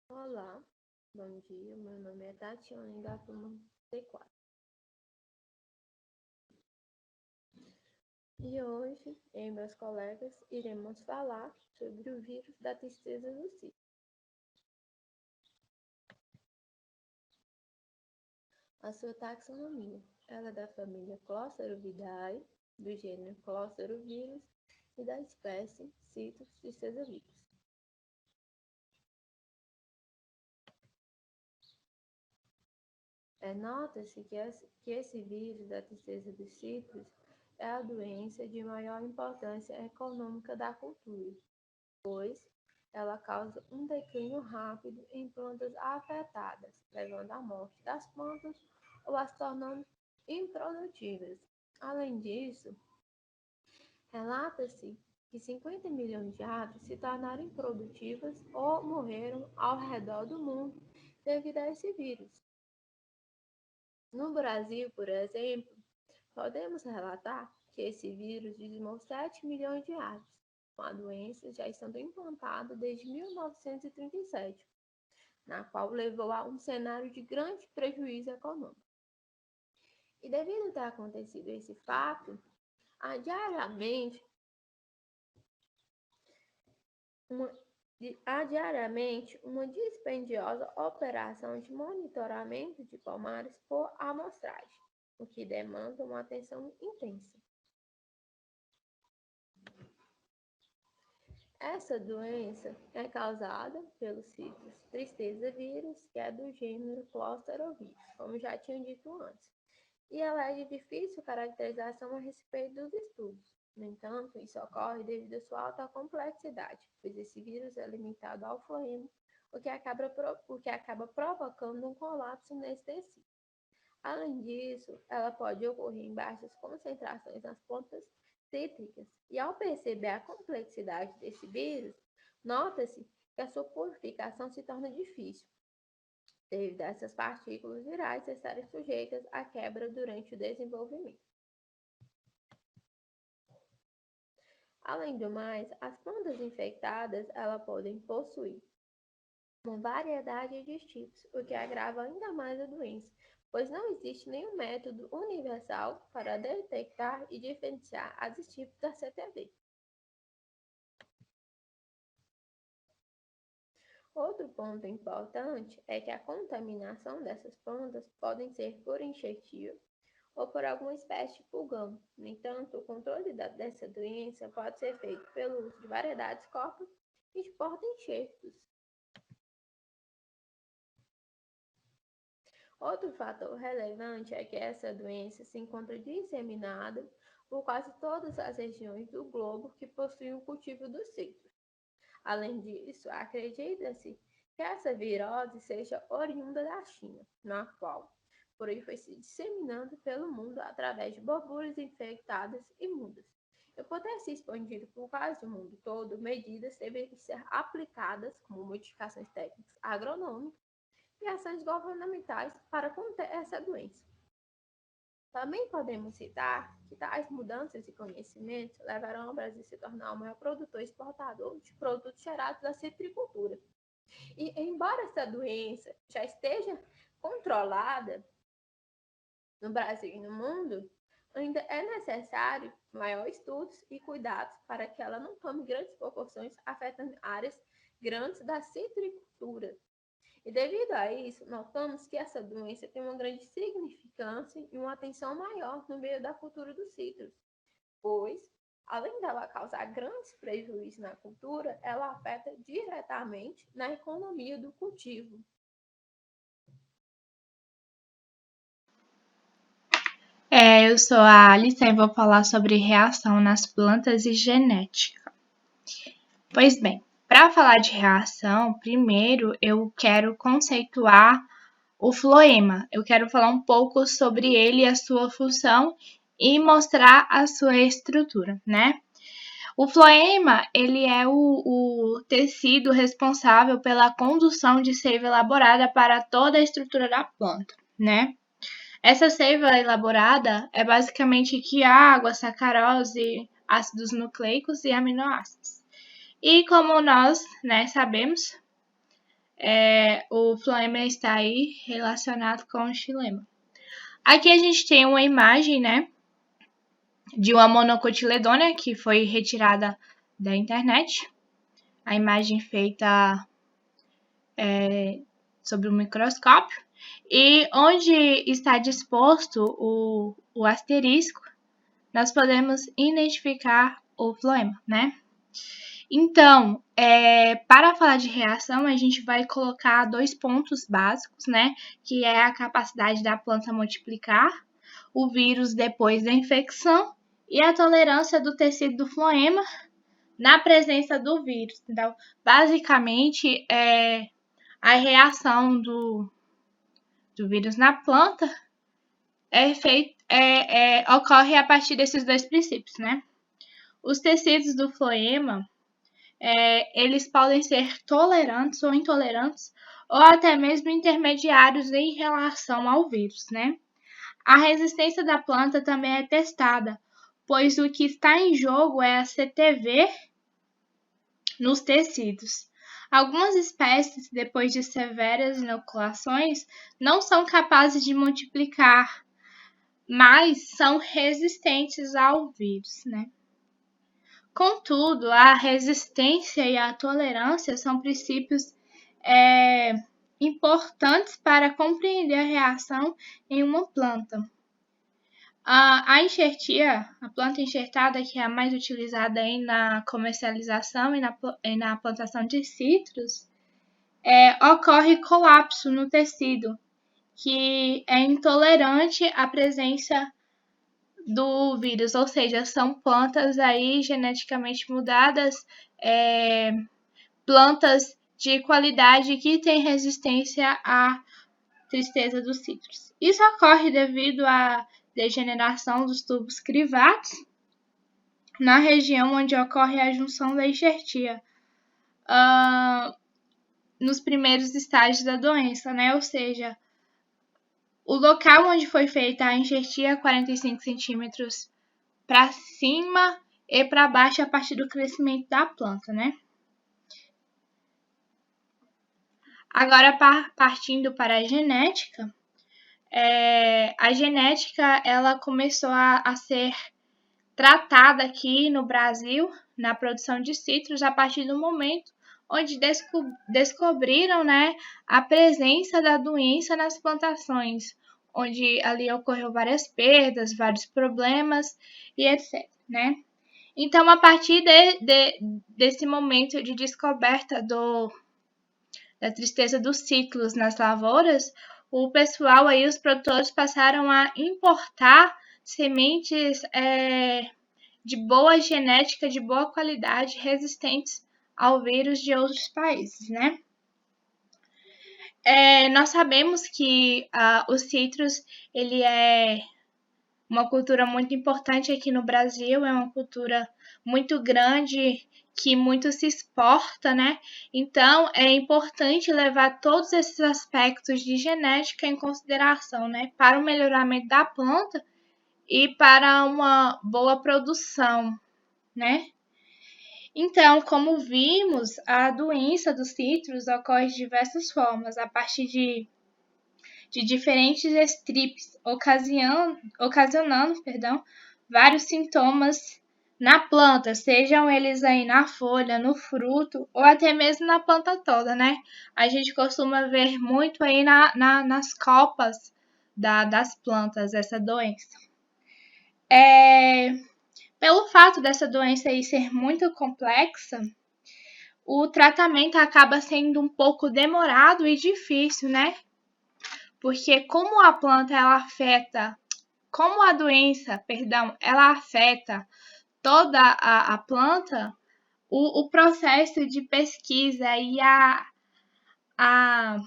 Olá, bom dia. Meu nome é Tatiane da turma C4. E hoje, eu e meus colegas iremos falar sobre o vírus da tristeza do ciclo. A sua taxonomia, ela é da família Clostridovidae, do gênero Clostridovírus e da espécie Citrus tristezavírus. Nota-se que esse vírus da tristeza dos citros é a doença de maior importância econômica da cultura, pois ela causa um declínio rápido em plantas afetadas, levando à morte das plantas ou as tornando improdutivas. Além disso, relata-se que 50 milhões de aves se tornaram improdutivas ou morreram ao redor do mundo devido a esse vírus. No Brasil, por exemplo, podemos relatar que esse vírus dizimou 7 milhões de aves, com a doença já estando implantada desde 1937, na qual levou a um cenário de grande prejuízo econômico. E devido a ter acontecido esse fato, há diariamente uma dispendiosa operação de monitoramento de pomares por amostragem, o que demanda uma atenção intensa. Essa doença é causada pelo citrus tristeza vírus, que é do gênero Clostridovírus, como já tinha dito antes, e ela é de difícil caracterização a respeito dos estudos. No entanto, isso ocorre devido à sua alta complexidade, pois esse vírus é limitado ao floema, o que acaba provocando um colapso nesse tecido. Além disso, ela pode ocorrer em baixas concentrações nas plantas cítricas, e ao perceber a complexidade desse vírus, nota-se que a sua purificação se torna difícil, devido a essas partículas virais estarem sujeitas à quebra durante o desenvolvimento. Além do mais, as plantas infectadas podem possuir uma variedade de tipos, o que agrava ainda mais a doença, pois não existe nenhum método universal para detectar e diferenciar as tipos da CTV. Outro ponto importante é que a contaminação dessas plantas pode ser por enxertia ou por alguma espécie de pulgão. No entanto, o controle dessa doença pode ser feito pelo uso de variedades cópicas e de porta-enxertos. Outro fator relevante é que essa doença se encontra disseminada por quase todas as regiões do globo que possuem o cultivo dos citros. Além disso, acredita-se que essa virose seja oriunda da China, na qual, por aí, foi se disseminando pelo mundo através de borbulhas infectadas e mudas. E por ter se expandido por quase o mundo todo, medidas devem ser aplicadas, como modificações técnicas agronômicas, e ações governamentais para conter essa doença. Também podemos citar que tais mudanças de conhecimento levarão ao Brasil a se tornar o maior produtor e exportador de produtos gerados da citricultura. E, embora essa doença já esteja controlada no Brasil e no mundo, ainda é necessário maiores estudos e cuidados para que ela não tome grandes proporções, afetando áreas grandes da citricultura. E devido a isso, notamos que essa doença tem uma grande significância e uma atenção maior no meio da cultura dos citros, pois, além dela causar grandes prejuízos na cultura, ela afeta diretamente na economia do cultivo. Eu sou a Alice e vou falar sobre reação nas plantas e genética. Pois bem, para falar de reação, primeiro eu quero conceituar o floema. Eu quero falar um pouco sobre ele e a sua função e mostrar a sua estrutura, né? O floema, ele é o tecido responsável pela condução de seiva elaborada para toda a estrutura da planta, né? Essa seiva elaborada é basicamente que água, sacarose, ácidos nucleicos e aminoácidos. E como nós, sabemos, o floema está aí relacionado com o xilema. Aqui a gente tem uma imagem, né, de uma monocotiledônia que foi retirada da internet. A imagem feita sobre o microscópio. E onde está disposto o asterisco, nós podemos identificar o floema, né? Então, para falar de reação, a gente vai colocar 2 pontos básicos, né? Que é a capacidade da planta multiplicar, o vírus depois da infecção e a tolerância do tecido do floema na presença do vírus. Então, basicamente, a reação do vírus na planta ocorre a partir desses 2 princípios, né? Os tecidos do floema, eles podem ser tolerantes ou intolerantes, ou até mesmo intermediários em relação ao vírus, né? A resistência da planta também é testada, pois o que está em jogo é a CTV nos tecidos. Algumas espécies, depois de severas inoculações, não são capazes de multiplicar, mas são resistentes ao vírus, né? Contudo, a resistência e a tolerância são princípios importantes para compreender a reação em uma planta. A enxertia, a planta enxertada, que é a mais utilizada aí na comercialização e na plantação de citros, ocorre colapso no tecido, que é intolerante à presença do vírus, ou seja, são plantas aí geneticamente mudadas, plantas de qualidade que têm resistência à tristeza dos citros. Isso ocorre devido à degeneração dos tubos crivados na região onde ocorre a junção da enxertia nos primeiros estágios da doença, né? Ou seja, o local onde foi feita a enxertia 45 centímetros para cima e para baixo a partir do crescimento da planta, né? Agora, partindo para a genética, a genética ela começou a ser tratada aqui no Brasil, na produção de citros, a partir do momento onde descobriram, né, a presença da doença nas plantações, onde ali ocorreu várias perdas, vários problemas e etc, né? Então, a partir desse momento de descoberta da tristeza dos ciclos nas lavouras, o pessoal aí, os produtores passaram a importar sementes de boa genética, de boa qualidade, resistentes ao vírus de outros países, né? Nós sabemos que o citrus, ele é uma cultura muito importante aqui no Brasil, é uma cultura muito grande que muito se exporta, né? Então, é importante levar todos esses aspectos de genética em consideração, né? Para o melhoramento da planta e para uma boa produção, né? Então, como vimos, a doença dos citros ocorre de diversas formas, a partir de diferentes estripes, ocasionando vários sintomas na planta, sejam eles aí na folha, no fruto ou até mesmo na planta toda, né? A gente costuma ver muito aí nas copas das plantas essa doença. Pelo fato dessa doença aí ser muito complexa, o tratamento acaba sendo um pouco demorado e difícil, né? Porque como a doença, ela afeta toda a planta, o processo de pesquisa e a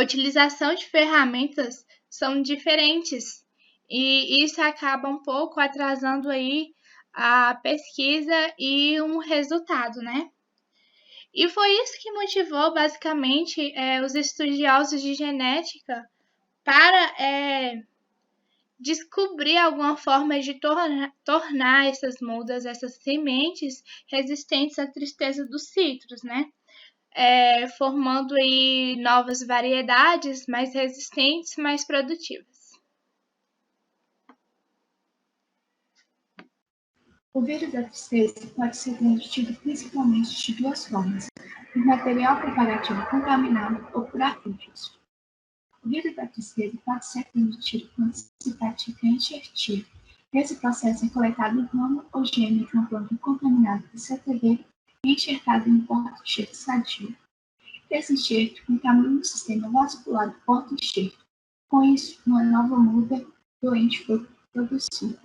utilização de ferramentas são diferentes. E isso acaba um pouco atrasando aí a pesquisa e um resultado, né? E foi isso que motivou, basicamente, os estudiosos de genética para descobrir alguma forma de tornar essas mudas, essas sementes, resistentes à tristeza dos citros, né? formando aí novas variedades mais resistentes, mais produtivas. O vírus da tristeza pode ser transmitido principalmente de duas formas: por material comparativo contaminado ou por afídeos. O vírus da tristeza pode ser transmitido quando se pratica enxertia. Esse processo é coletado em ramo ou gêmea de uma planta contaminada por CTV e enxertado em um porta-enxerto sadio. Esse enxerto contamina o sistema vascular do porta-enxerto. Com isso, uma nova muda doente foi produzida.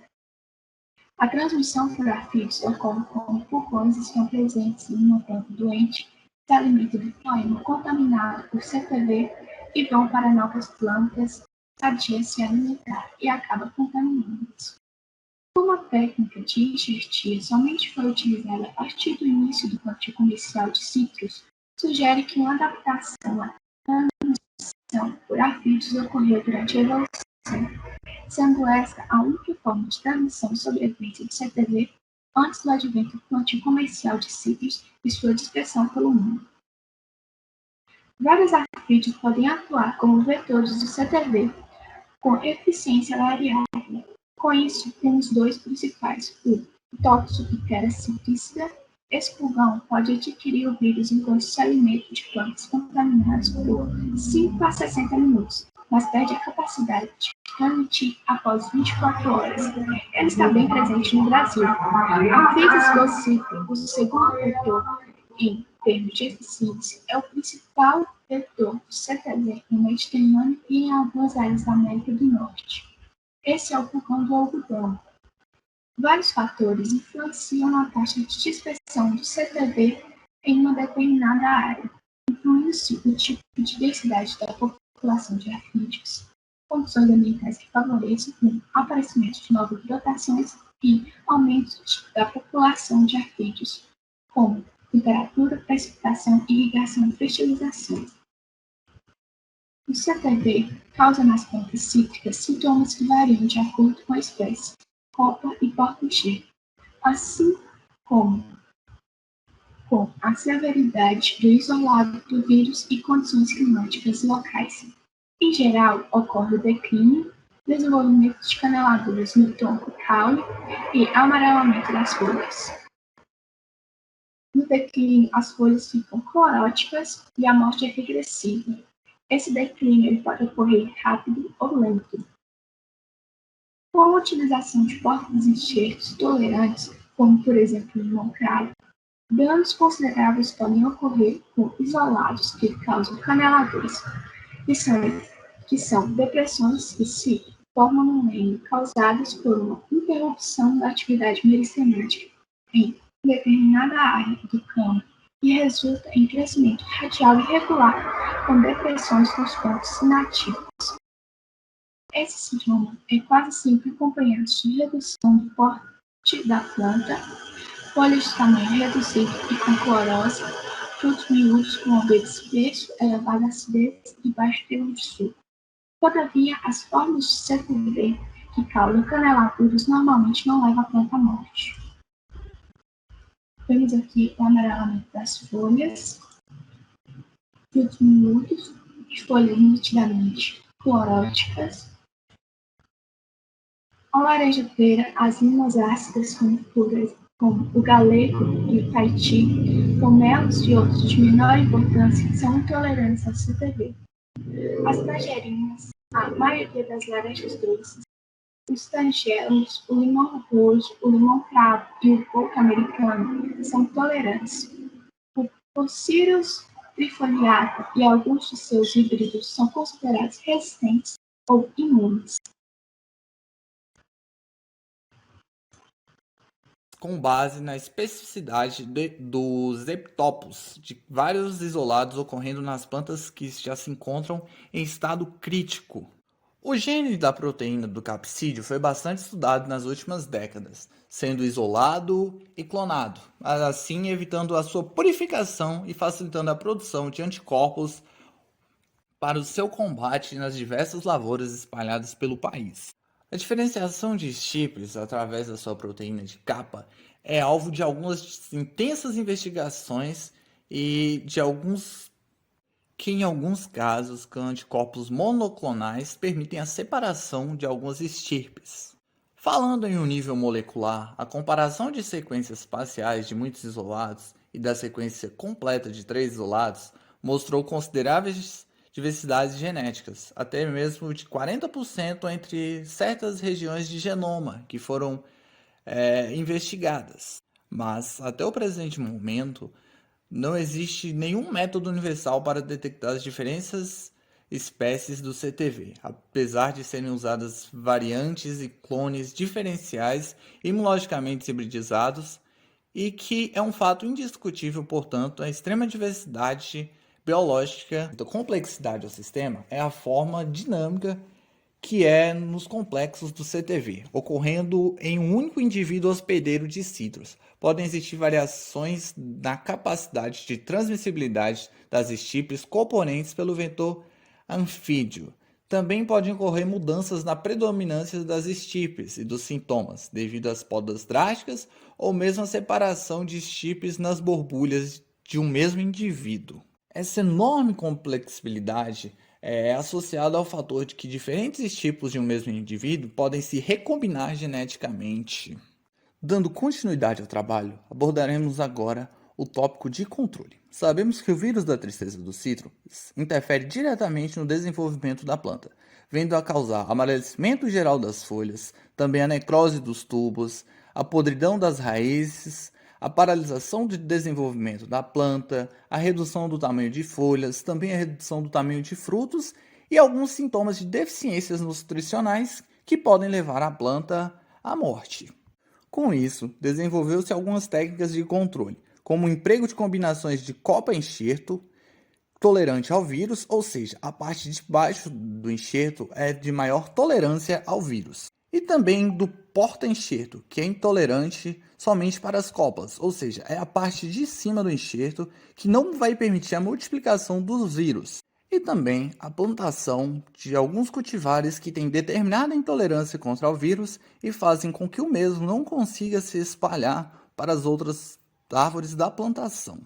A transmissão por afídeos ocorre quando pulgões estão presentes em uma planta doente, se alimentam do poema contaminado por CTV e vão para novas plantas sadias se alimentar e acaba contaminando-as. Como a técnica de enxertia somente foi utilizada a partir do início do plantio comercial de citros, sugere que uma adaptação à transmissão por afídeos ocorreu durante a evolução, sendo essa a única forma de transmissão sobrevivente de CTV antes do advento do plantio comercial de citros e sua dispersão pelo mundo. Vários afídeos podem atuar como vetores do CTV com eficiência variável. Com isso, temos dois principais: o Toxopicera simplicidia. Esse pulgão pode adquirir o vírus enquanto se alimenta de plantas contaminadas por 5 a 60 minutos, mas perde a capacidade de transmitir após 24 horas. Ele está bem presente no Brasil. Anfídeos docíferos, o segundo vetor em termos de eficiência, é o principal vetor do CTV no Mediterrâneo e em algumas áreas da América do Norte. Esse é o pulgão do algodão. Vários fatores influenciam na taxa de dispersão do CTV em uma determinada área, incluindo-se o tipo de densidade da população de afídeos, condições ambientais que favoreçam o aparecimento de novas brotações e aumento da população de afídeos, como temperatura, precipitação, irrigação e fertilização. O CTV causa nas plantas cítricas sintomas que variam de acordo com a espécie, copa e porta-enxerto, assim como com a severidade do isolado do vírus e condições climáticas locais. Em geral, ocorre o declínio, desenvolvimento de caneladuras no tronco caule e amarelamento das folhas. No declínio, as folhas ficam cloróticas e a morte é regressiva. Esse declínio pode ocorrer rápido ou lento. Com a utilização de porta-enxertos tolerantes, como por exemplo limão-cravo, danos consideráveis podem ocorrer com isolados que causam caneladuras, que são depressões que se formam no meio causadas por uma interrupção da atividade meristematica em determinada área do campo e resulta em crescimento radial irregular com depressões nos pontos inativos. Esse sintoma é quase sempre acompanhado de redução do porte da planta, folhas de tamanho reduzido e com clorose, frutos miúdos com obeso espesso, elevada acidez e baixo teor de suco. Todavia, as formas de CTV que causam caneladuras normalmente não levam a planta à morte. Temos aqui o amarelamento das folhas, frutos miúdos e folhas nitidamente cloróticas. A laranjeteira, as limas ácidas como o galego e o taiti, pomelos e outros de menor importância, são intolerantes ao CTV. As tangerinas, a maioria das laranjas doces, os tangelos, o limão roxo, o limão-cravo e o coco americano são tolerantes. O Pocirus trifoliata e alguns de seus híbridos são considerados resistentes ou imunes. Com base na especificidade dos epitopos de vários isolados ocorrendo nas plantas que já se encontram em estado crítico. O gene da proteína do capsídeo foi bastante estudado nas últimas décadas, sendo isolado e clonado, assim evitando a sua purificação e facilitando a produção de anticorpos para o seu combate nas diversas lavouras espalhadas pelo país. A diferenciação de estípulos através da sua proteína de capa é alvo de algumas intensas investigações e que em alguns casos anticorpos monoclonais permitem a separação de algumas estirpes. Falando em um nível molecular, a comparação de sequências parciais de muitos isolados e da sequência completa de 3 isolados mostrou consideráveis diversidades genéticas, até mesmo de 40% entre certas regiões de genoma que foram investigadas. Mas, até o presente momento, não existe nenhum método universal para detectar as diferentes espécies do CTV, apesar de serem usadas variantes e clones diferenciais imunologicamente hibridizados, e que é um fato indiscutível, portanto, a extrema diversidade biológica da complexidade do sistema é a forma dinâmica que é nos complexos do CTV, ocorrendo em um único indivíduo hospedeiro de citros. Podem existir variações na capacidade de transmissibilidade das estirpes componentes pelo vetor anfídio. Também podem ocorrer mudanças na predominância das estirpes e dos sintomas, devido às podas drásticas ou mesmo à separação de estirpes nas borbulhas de um mesmo indivíduo. Essa enorme complexibilidade é associada ao fator de que diferentes tipos de um mesmo indivíduo podem se recombinar geneticamente. Dando continuidade ao trabalho, abordaremos agora o tópico de controle. Sabemos que o vírus da tristeza dos citros interfere diretamente no desenvolvimento da planta, vindo a causar amarelecimento geral das folhas, também a necrose dos tubos, a podridão das raízes, a paralisação de desenvolvimento da planta, a redução do tamanho de folhas, também a redução do tamanho de frutos e alguns sintomas de deficiências nutricionais que podem levar a planta à morte. Com isso, desenvolveu-se algumas técnicas de controle, como o emprego de combinações de copa-enxerto tolerante ao vírus, ou seja, a parte de baixo do enxerto é de maior tolerância ao vírus. E também do porta-enxerto, que é intolerante somente para as copas, ou seja, é a parte de cima do enxerto que não vai permitir a multiplicação dos vírus. E também a plantação de alguns cultivares que têm determinada intolerância contra o vírus e fazem com que o mesmo não consiga se espalhar para as outras árvores da plantação.